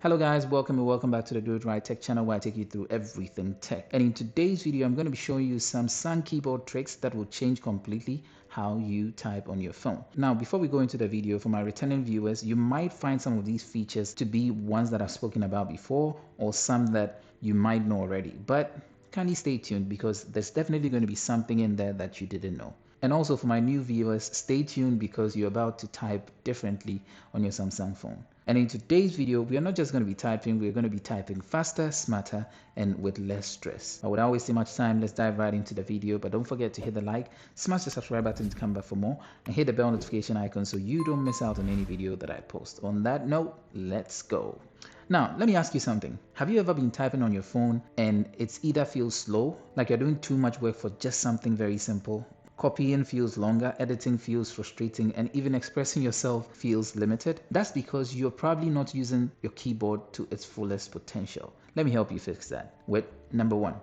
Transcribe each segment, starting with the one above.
Hello guys, welcome and welcome back to the Do It Right Tech channel where I take you through everything tech. And in today's video, I'm going to be showing you some keyboard tricks that will change completely how you type on your phone. Now, before we go into the video, for my returning viewers, you might find some of these features to be ones that I've spoken about before or some that you might know already. But kindly stay tuned because there's definitely going to be something in there that you didn't know. And also for my new viewers, stay tuned because you're about to type differently on your Samsung phone. And in today's video, we are not just going to be typing, we're going to be typing faster, smarter, and with less stress. But without wasting much time, let's dive right into the video. But don't forget to hit the like, smash the subscribe button to come back for more, and hit the bell notification icon so you don't miss out on any video that I post. On that note, let's go. Now, let me ask you something. Have you ever been typing on your phone and it's either feels slow, like you're doing too much work for just something very simple? Copying feels longer, editing feels frustrating, and even expressing yourself feels limited? That's because you're probably not using your keyboard to its fullest potential. Let me help you fix that with number one.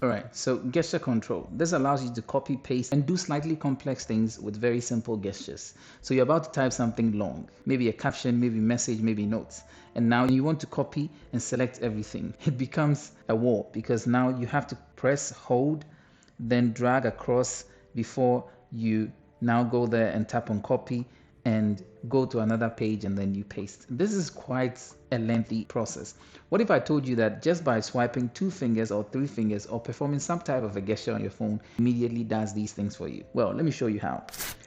Alright, so gesture control. This allows you to copy, paste, and do slightly complex things with very simple gestures. So you're about to type something long, maybe a caption, maybe message, maybe notes. And now you want to copy and select everything. It becomes a war because now you have to press, hold, then drag across before you now go there and tap on copy and go to another page and then you paste. This is quite a lengthy process. What if I told you that just by swiping 2 fingers or 3 fingers or performing some type of a gesture on your phone immediately does these things for you? Well, let me show you how.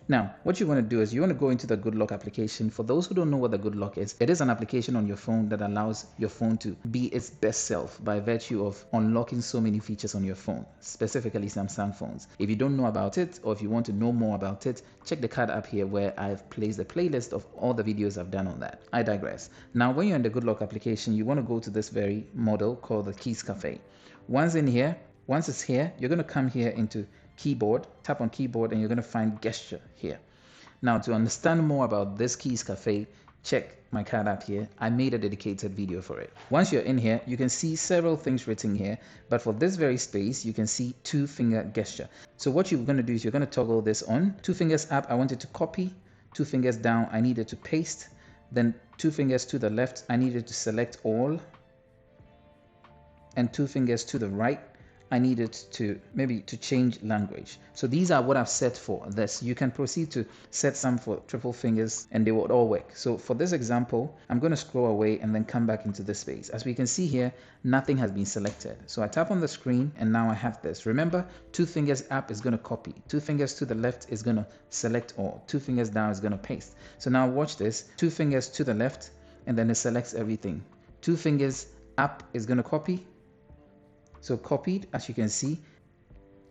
Now, what you want to do is you want to go into the Good Lock application. For those who don't know what the Good Lock is, it is an application on your phone that allows your phone to be its best self by virtue of unlocking so many features on your phone, specifically Samsung phones. If you don't know about it or if you want to know more about it, check the card up here where I've placed a playlist of all the videos I've done on that. I digress. Now, when you're in the Good Lock application, you want to go to this very model called the Keys Cafe. Once it's here, you're going to come here into keyboard, tap on keyboard, and you're going to find gesture here. Now, to understand more about this Keys Cafe, check my card up here. I made a dedicated video for it. Once you're in here, you can see several things written here, but for this very space, you can see 2-finger gesture. So what you're going to do is you're going to toggle this on. 2 fingers up, I wanted to copy. 2 fingers down, I needed to paste. Then 2 fingers to the left, I needed to select all. And 2 fingers to the right, I needed to maybe to change language. So these are what I've set for this. You can proceed to set some for triple fingers and they would all work. So for this example, I'm going to scroll away and then come back into this space. As we can see here, nothing has been selected. So I tap on the screen and now I have this. Remember, 2 fingers up is going to copy. 2 fingers to the left is going to select all. 2 fingers down is going to paste. So now watch this. 2 fingers to the left and then it selects everything. 2 fingers up is going to copy. So copied, as you can see,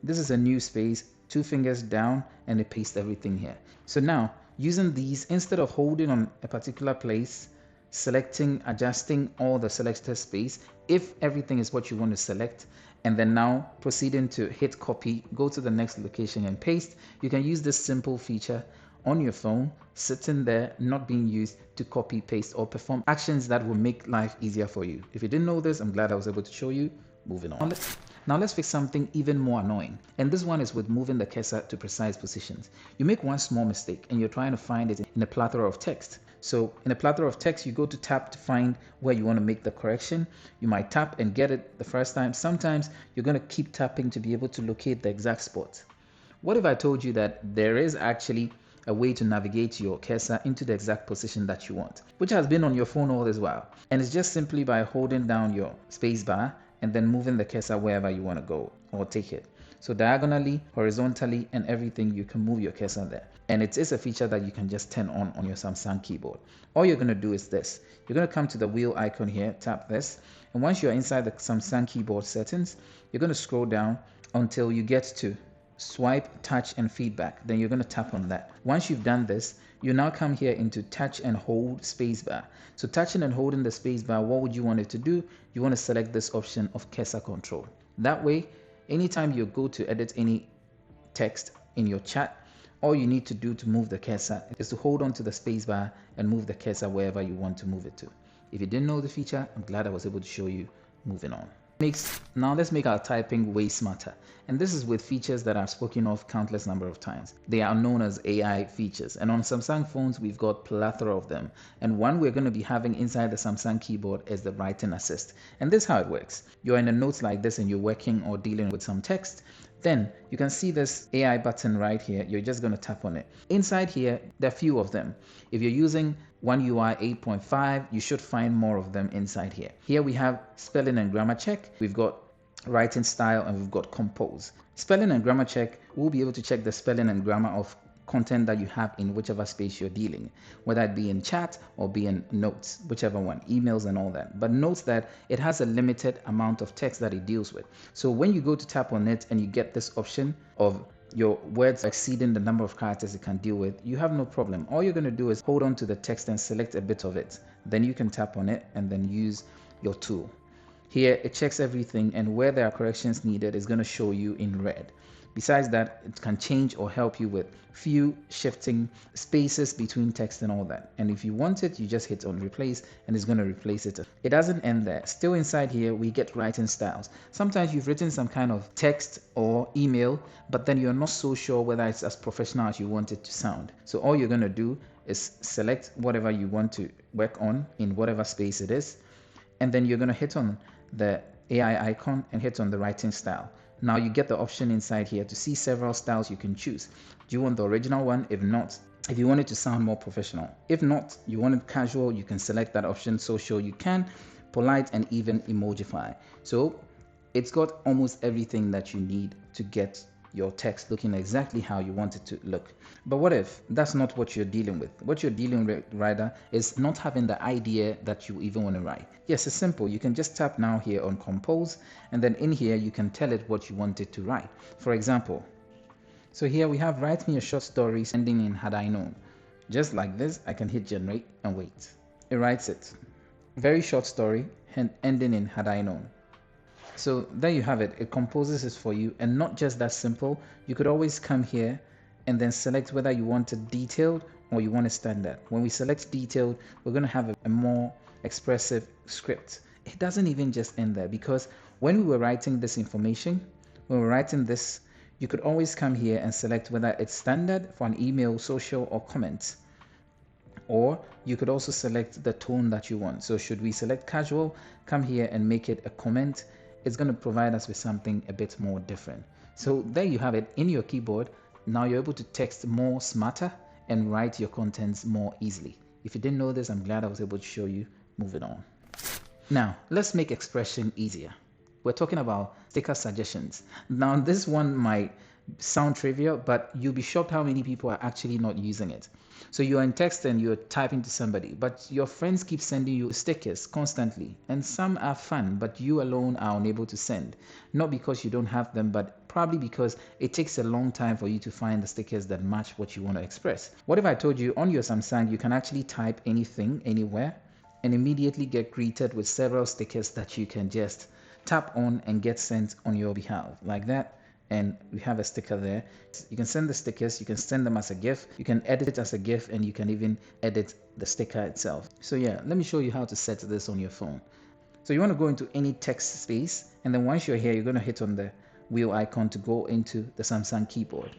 this is a new space, 2 fingers down, and it pastes everything here. So now, using these, instead of holding on a particular place, selecting, adjusting all the selected space, if everything is what you want to select, and then now proceeding to hit copy, go to the next location and paste, you can use this simple feature on your phone, sitting there, not being used to copy, paste, or perform actions that will make life easier for you. If you didn't know this, I'm glad I was able to show you. Moving on. Now let's fix something even more annoying. And this one is with moving the cursor to precise positions. You make one small mistake and you're trying to find it in a plethora of text. So in a plethora of text, you go to tap to find where you want to make the correction. You might tap and get it the first time. Sometimes you're going to keep tapping to be able to locate the exact spot. What if I told you that there is actually a way to navigate your cursor into the exact position that you want, which has been on your phone all this while? And it's just simply by holding down your space bar and then moving the cursor wherever you want to go or take it. So diagonally, horizontally, and everything, you can move your cursor there. And it is a feature that you can just turn on your Samsung keyboard. All you're going to do is this. You're going to come to the wheel icon here, tap this. And once you're inside the Samsung keyboard settings, you're going to scroll down until you get to swipe, touch, and feedback. Then you're going to tap on that. Once you've done this, you now come here into touch and hold spacebar. So touching and holding the spacebar, what would you want it to do? You want to select this option of cursor control. That way, anytime you go to edit any text in your chat, all you need to do to move the cursor is to hold on to the spacebar and move the cursor wherever you want to move it to. If you didn't know the feature, I'm glad I was able to show you. Moving on. Now let's make our typing way smarter. And this is with features that I've spoken of countless number of times. They are known as AI features. And on Samsung phones, we've got plethora of them. And one we're going to be having inside the Samsung keyboard is the writing assist. And this is how it works. You're in a note like this and you're working or dealing with some text. Then you can see this AI button right here. You're just going to tap on it. Inside here, there are a few of them. If you're using One UI 8.5, you should find more of them inside here. Here we have spelling and grammar check. We've got writing style and we've got compose. Spelling and grammar check, we'll be able to check the spelling and grammar of content that you have in whichever space you're dealing, whether it be in chat or be in notes, whichever one, emails and all that. But note that it has a limited amount of text that it deals with. So when you go to tap on it and you get this option of your words exceeding the number of characters it can deal with, you have no problem. All you're going to do is hold on to the text and select a bit of it. Then you can tap on it and then use your tool. Here it checks everything, and where there are corrections needed is going to show you in red. Besides that, it can change or help you with few shifting spaces between text and all that. And if you want it, you just hit on replace and it's going to replace it. It doesn't end there. Still inside here, we get writing styles. Sometimes you've written some kind of text or email, but then you're not so sure whether it's as professional as you want it to sound. So all you're going to do is select whatever you want to work on in whatever space it is. And then you're going to hit on the AI icon and hit on the writing style. Now you get the option inside here to see several styles you can choose. Do you want the original one? If not, if you want it to sound more professional. If not, you want it casual, you can select that option. Social you can, polite, and even emojify. So it's got almost everything that you need to get your text looking exactly how you want it to look. But what if that's not what you're dealing with? What you're dealing with, rather, is not having the idea that you even want to write. Yes, it's simple. You can just tap now here on compose, and then in here you can tell it what you want it to write. For example, so here we have write me a short story ending in had I known. Just like this, I can hit generate and wait. It writes it. Very short story and ending in had I known. So there you have it. It composes it for you, and not just that simple. You could always come here and then select whether you want it detailed or you want it standard. When we select detailed, we're going to have a more expressive script. It doesn't even just end there, because when we were writing this information, when we're writing this, you could always come here and select whether it's standard for an email, social, or comments. Or you could also select the tone that you want. So should we select casual, come here and make it a comment. It's going to provide us with something a bit more different. So there you have it in your keyboard. Now you're able to text more smarter and write your contents more easily. If you didn't know this, I'm glad I was able to show you. Moving on. Now let's make expression easier. We're talking about sticker suggestions. Now this one might sound trivial, but you'll be shocked how many people are actually not using it. So you're in text and you're typing to somebody, but your friends keep sending you stickers constantly, and some are fun, but you alone are unable to send. Not because you don't have them, but probably because it takes a long time for you to find the stickers that match what you want to express. What if I told you on your Samsung you can actually type anything, anywhere, and immediately get greeted with several stickers that you can just tap on and get sent on your behalf, like that. And we have a sticker there. You can send the stickers, you can send them as a GIF, you can edit it as a GIF, and you can even edit the sticker itself. So yeah, let me show you how to set this on your phone. So you want to go into any text space, and then once you're here, you're going to hit on the wheel icon to go into the Samsung keyboard.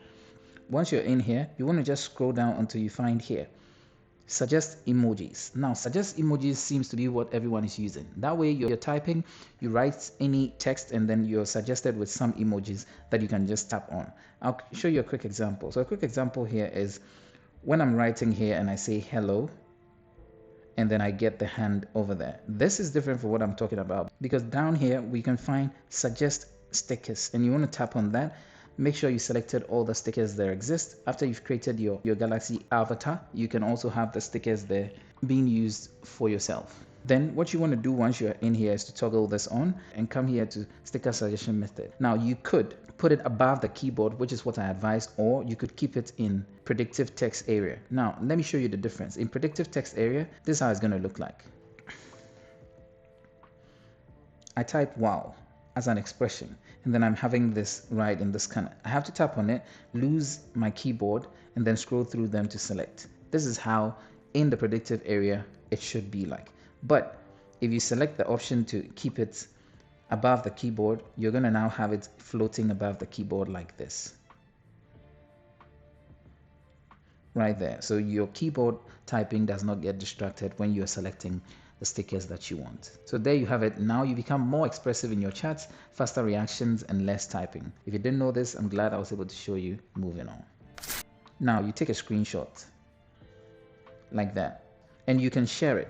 Once you're in here, you want to just scroll down until you find here suggest emojis. Now suggest emojis seems to be what everyone is using. That way you're typing, you write any text, and then you're suggested with some emojis that you can just tap on. I'll show you a quick example. So a quick example here is when I'm writing here and I say hello, and then I get the hand over there. This is different from what I'm talking about, because down here we can find suggest stickers, and you want to tap on that. Make sure you selected all the stickers that exist. After you've created your Galaxy avatar, you can also have the stickers there being used for yourself. Then what you want to do once you're in here is to toggle this on and come here to sticker suggestion method. Now you could put it above the keyboard, which is what I advise, or you could keep it in predictive text area. Now let me show you the difference. In predictive text area, this is how it's going to look like. I type wow as an expression, and then I'm having this right in this corner. I have to tap on it, lose my keyboard, and then scroll through them to select. This is how in the predictive area it should be like. But if you select the option to keep it above the keyboard, you're going to now have it floating above the keyboard like this. Right there. So your keyboard typing does not get distracted when you're selecting the stickers that you want. So there you have it. Now you become more expressive in your chats, faster reactions, and less typing. If you didn't know this, I'm glad I was able to show you. Moving on. Now you take a screenshot like that, and you can share it.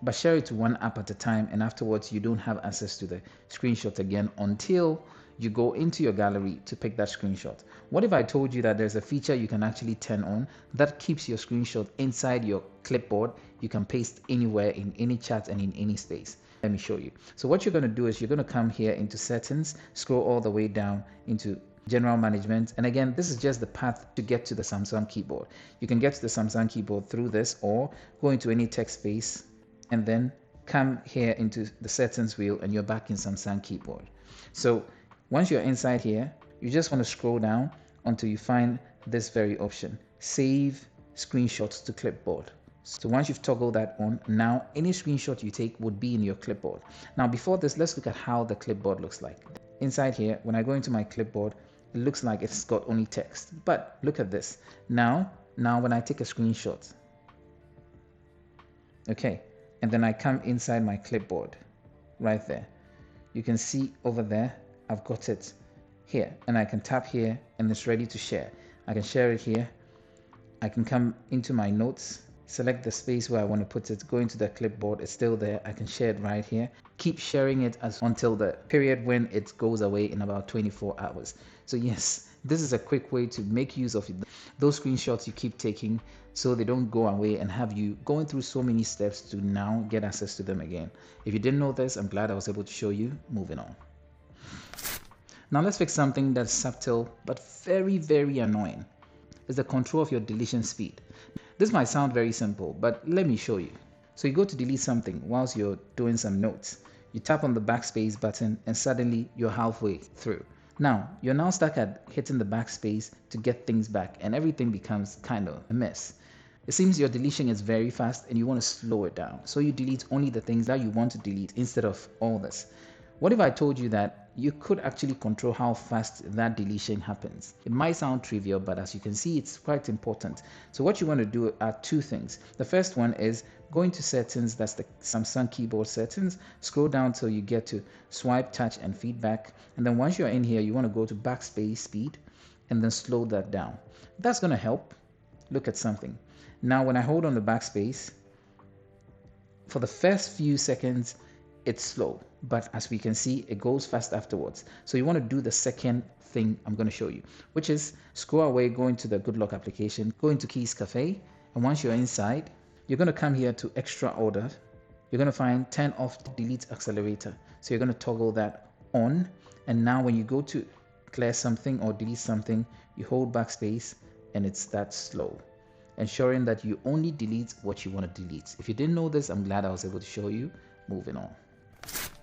But share it to one app at a time, and afterwards you don't have access to the screenshot again until you go into your gallery to pick that screenshot. What if I told you that there's a feature you can actually turn on that keeps your screenshot inside your clipboard? You can paste anywhere in any chat and in any space. Let me show you. So what you're going to do is you're going to come here into settings, scroll all the way down into general management, and again, this is just the path to get to the Samsung keyboard. You can get to the Samsung keyboard through this, or go into any text space and then come here into the settings wheel, and you're back in Samsung keyboard. So once you're inside here, you just want to scroll down until you find this very option, save screenshots to clipboard. So once you've toggled that on, now any screenshot you take would be in your clipboard. Now before this, let's look at how the clipboard looks like. Inside here, when I go into my clipboard, it looks like it's got only text, but look at this. Now when I take a screenshot, okay, and then I come inside my clipboard right there, you can see over there I've got it here, and I can tap here and it's ready to share. I can share it here. I can come into my notes, select the space where I want to put it, go into the clipboard, it's still there. I can share it right here. Keep sharing it until the period when it goes away in about 24 hours. So yes, this is a quick way to make use of those screenshots you keep taking so they don't go away and have you going through so many steps to now get access to them again. If you didn't know this, I'm glad I was able to show you. Moving on. Now let's fix something that's subtle but very, very annoying. It's the control of your deletion speed. This might sound very simple, but let me show you. So you go to delete something whilst you're doing some notes. You tap on the backspace button and suddenly you're halfway through. Now, you're now stuck at hitting the backspace to get things back, and everything becomes kind of a mess. It seems your deletion is very fast and you want to slow it down. So you delete only the things that you want to delete instead of all this. What if I told you that you could actually control how fast that deletion happens? It might sound trivial, but as you can see, it's quite important. So what you want to do are two things. The first one is go into settings, that's the Samsung keyboard settings, scroll down till you get to swipe, touch, and feedback. And then once you're in here, you want to go to backspace speed and then slow that down. That's going to help. Look at something. Now, when I hold on the backspace, for the first few seconds, it's slow, but as we can see, it goes fast afterwards. So you want to do the second thing I'm going to show you, which is scroll away, go into the Good Luck application, go into Keys Cafe, and once you're inside, you're going to come here to extra order. You're going to find turn off delete accelerator. So you're going to toggle that on, and now when you go to clear something or delete something, you hold backspace and it's that slow, ensuring that you only delete what you want to delete. If you didn't know this, I'm glad I was able to show you. Moving on.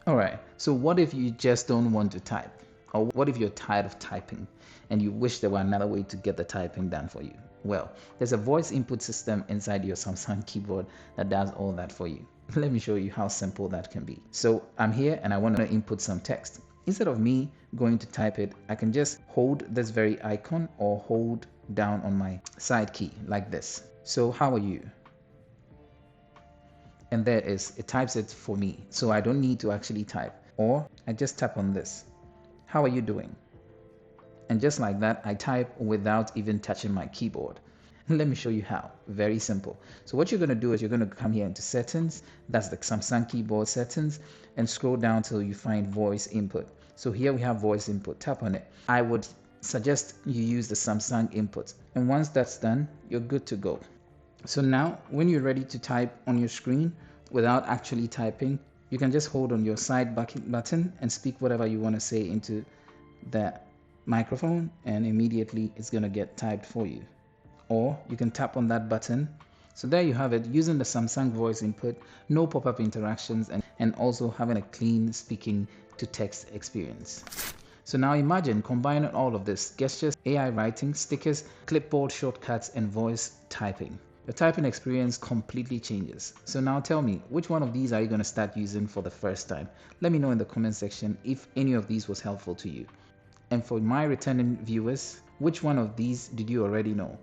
Alright, so what if you just don't want to type? Or what if you're tired of typing and you wish there were another way to get the typing done for you? Well, there's a voice input system inside your Samsung keyboard that does all that for you. Let me show you how simple that can be. So I'm here and I want to input some text. Instead of me going to type it, I can just hold this very icon or hold down on my side key like this. So how are you? And there it is, it types it for me, so I don't need to actually type. Or I just tap on this. How are you doing? And just like that, I type without even touching my keyboard. Let me show you how. Very simple. So what you're going to do is you're going to come here into settings, that's the Samsung keyboard settings, and scroll down till you find voice input. So here we have voice input, tap on it. I would suggest you use the Samsung input. And once that's done, you're good to go. So now when you're ready to type on your screen without actually typing, you can just hold on your side button and speak whatever you want to say into the microphone, and immediately it's going to get typed for you. Or you can tap on that button. So there you have it, using the Samsung voice input, no pop-up interactions, and also having a clean speaking to text experience. So now imagine combining all of this: gestures, AI writing, stickers, clipboard shortcuts, and voice typing. Your typing experience completely changes. So now tell me, which one of these are you going to start using for the first time? Let me know in the comment section if any of these was helpful to you. And for my returning viewers, which one of these did you already know?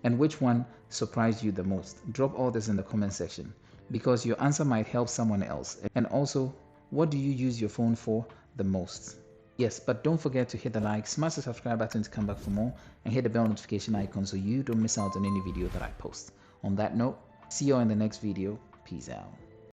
And which one surprised you the most? Drop all this in the comment section because your answer might help someone else. And also, what do you use your phone for the most? Yes, but don't forget to hit the like, smash the subscribe button to come back for more, and hit the bell notification icon so you don't miss out on any video that I post. On that note, see you all in the next video. Peace out.